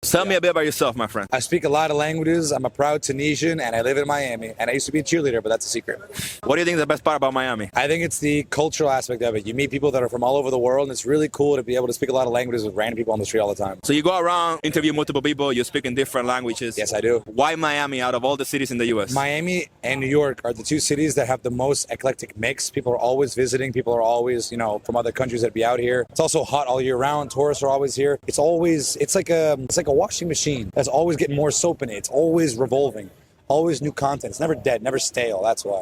Tell me a bit about yourself, my friend. I speak a lot of languages. I'm a proud Tunisian, and I live in Miami. And I used to be a cheerleader, but that's a secret. What do you think is the best part about Miami? I think it's the cultural aspect of it. You meet people that are from all over the world, and it's really cool to be able to speak a lot of languages with random people on the street all the time. So you go around, interview multiple people, you speak in different languages. Yes, I do. Why Miami out of all the cities in the U.S.? Miami and New York are the two cities that have the most eclectic mix. People are always visiting. People are always, from other countries that be out here. It's also hot all year round. Tourists are always here. It's like a washing machine that's always getting more soap in it. It's always revolving. Always new content. It's never dead, never stale. That's why.